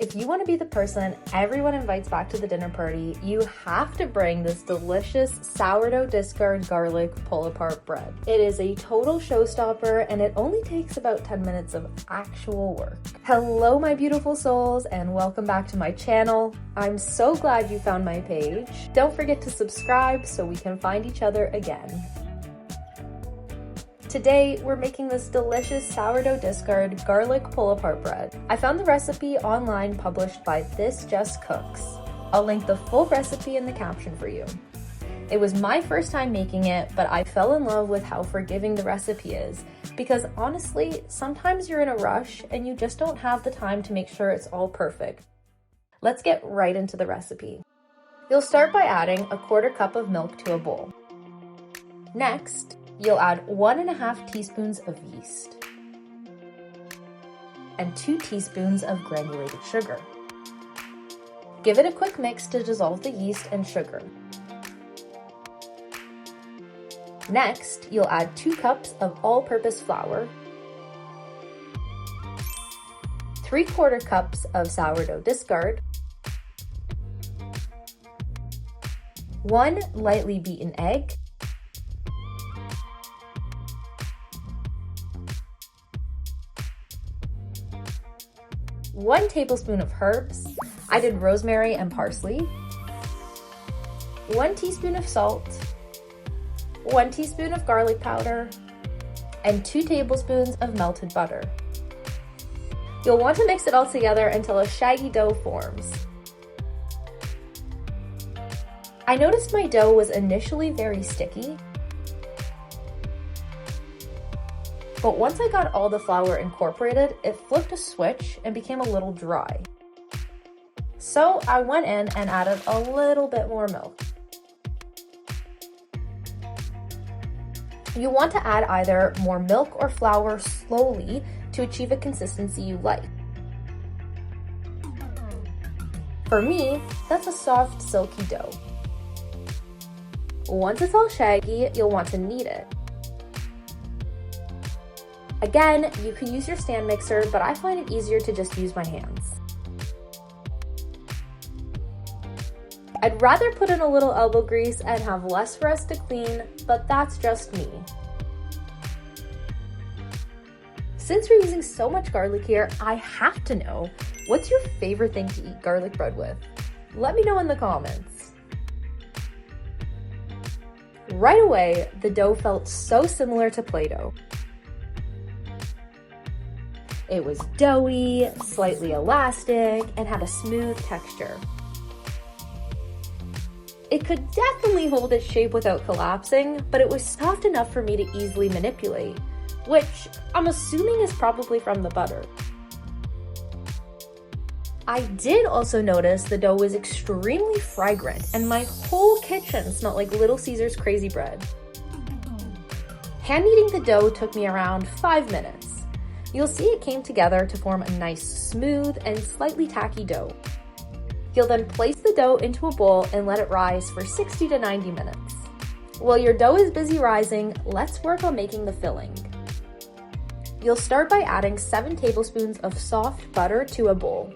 If you want to be the person everyone invites back to the dinner party, you have to bring this delicious sourdough discard garlic pull-apart bread. It is a total showstopper and it only takes about 10 minutes of actual work. Hello, my beautiful souls, and welcome back to my channel. I'm so glad you found my page. Don't forget to subscribe so we can find each other again. Today, we're making this delicious sourdough discard garlic pull-apart bread. I found the recipe online published by This Just Cooks. I'll link the full recipe in the caption for you. It was my first time making it, but I fell in love with how forgiving the recipe is, because honestly, sometimes you're in a rush and you just don't have the time to make sure it's all perfect. Let's get right into the recipe. You'll start by adding a 1/4 cup of milk to a bowl. Next, you'll add 1½ teaspoons of yeast and 2 teaspoons of granulated sugar. Give it a quick mix to dissolve the yeast and sugar. Next, you'll add 2 cups of all-purpose flour, 3/4 cups of sourdough discard, 1 lightly beaten egg, 1 tablespoon of herbs. I did rosemary and parsley, 1 teaspoon of salt, 1 teaspoon of garlic powder, and 2 tablespoons of melted butter. You'll want to mix it all together until a shaggy dough forms. I noticed my dough was initially very sticky, but once I got all the flour incorporated, it flipped a switch and became a little dry. So I went in and added a little bit more milk. You want to add either more milk or flour slowly to achieve a consistency you like. For me, that's a soft, silky dough. Once it's all shaggy, you'll want to knead it. Again, you could use your stand mixer, but I find it easier to just use my hands. I'd rather put in a little elbow grease and have less for us to clean, but that's just me. Since we're using so much garlic here, I have to know, what's your favorite thing to eat garlic bread with? Let me know in the comments. Right away, the dough felt so similar to Play-Doh. It was doughy, slightly elastic, and had a smooth texture. It could definitely hold its shape without collapsing, but it was soft enough for me to easily manipulate, which I'm assuming is probably from the butter. I did also notice the dough was extremely fragrant, and my whole kitchen smelled like Little Caesar's crazy bread. Hand kneading the dough took me around 5 minutes. You'll see it came together to form a nice, smooth, and slightly tacky dough. You'll then place the dough into a bowl and let it rise for 60 to 90 minutes. While your dough is busy rising, let's work on making the filling. You'll start by adding 7 tablespoons of soft butter to a bowl,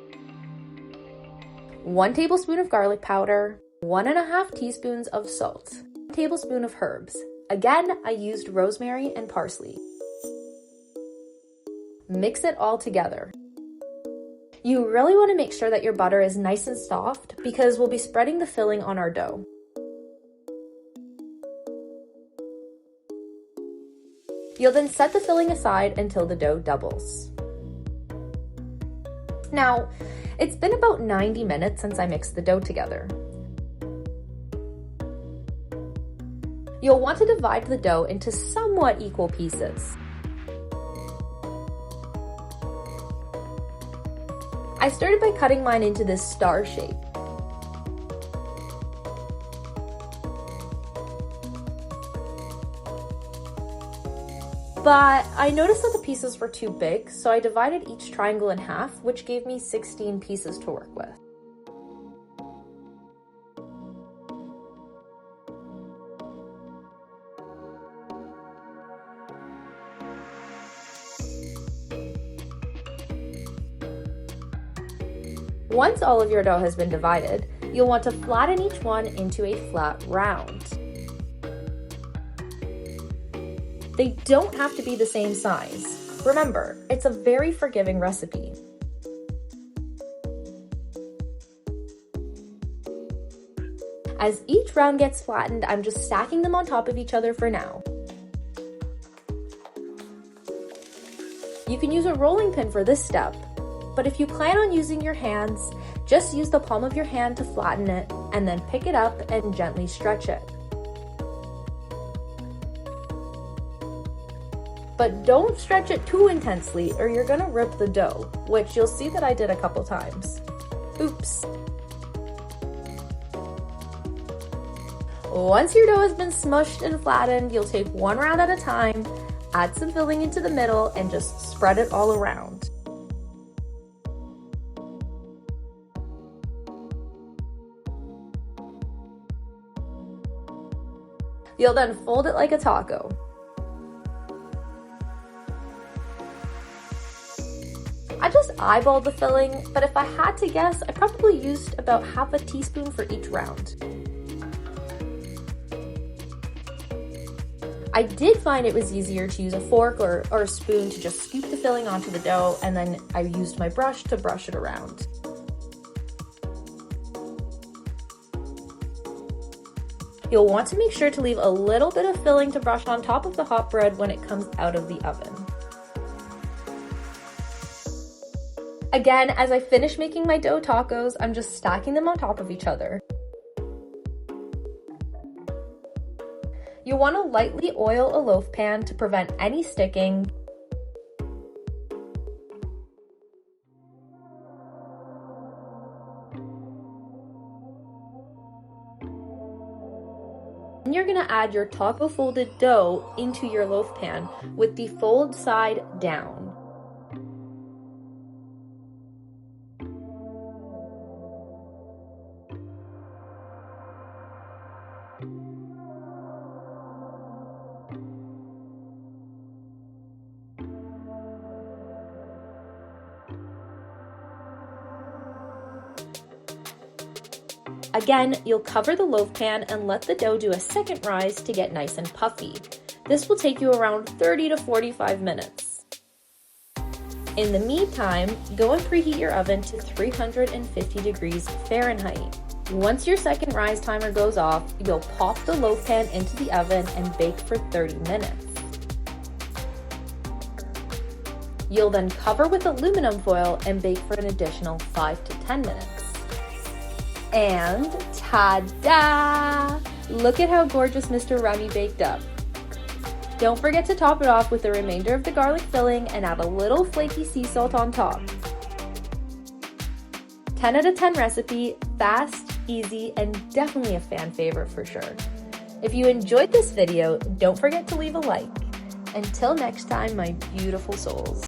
1 tablespoon of garlic powder, 1½ teaspoons of salt, 1 tablespoon of herbs. Again, I used rosemary and parsley. Mix it all together. You really want to make sure that your butter is nice and soft because we'll be spreading the filling on our dough. You'll then set the filling aside until the dough doubles. Now, it's been about 90 minutes since I mixed the dough together. You'll want to divide the dough into somewhat equal pieces. I started by cutting mine into this star shape. But I noticed that the pieces were too big, so I divided each triangle in half, which gave me 16 pieces to work with. Once all of your dough has been divided, you'll want to flatten each one into a flat round. They don't have to be the same size. Remember, it's a very forgiving recipe. As each round gets flattened, I'm just stacking them on top of each other for now. You can use a rolling pin for this step, but if you plan on using your hands, just use the palm of your hand to flatten it and then pick it up and gently stretch it. But don't stretch it too intensely or you're gonna rip the dough, which you'll see that I did a couple times. Oops. Once your dough has been smushed and flattened, you'll take one round at a time, add some filling into the middle, and just spread it all around. You'll then fold it like a taco. I just eyeballed the filling, but if I had to guess, I probably used about half a teaspoon for each round. I did find it was easier to use a fork or a spoon to just scoop the filling onto the dough, and then I used my brush to brush it around. You'll want to make sure to leave a little bit of filling to brush on top of the hot bread when it comes out of the oven. Again, as I finish making my dough tacos, I'm just stacking them on top of each other. You'll want to lightly oil a loaf pan to prevent any sticking. Then you're going to add your taco folded dough into your loaf pan with the fold side down. Again, you'll cover the loaf pan and let the dough do a second rise to get nice and puffy. This will take you around 30 to 45 minutes. In the meantime, go and preheat your oven to 350 degrees Fahrenheit. Once your second rise timer goes off, you'll pop the loaf pan into the oven and bake for 30 minutes. You'll then cover with aluminum foil and bake for an additional 5 to 10 minutes. And ta-da! Look at how gorgeous Mr. Rummy baked up. Don't forget to top it off with the remainder of the garlic filling and add a little flaky sea salt on top. 10 out of 10 recipe, fast, easy, and definitely a fan favorite for sure. If you enjoyed this video, don't forget to leave a like. Until next time, my beautiful souls.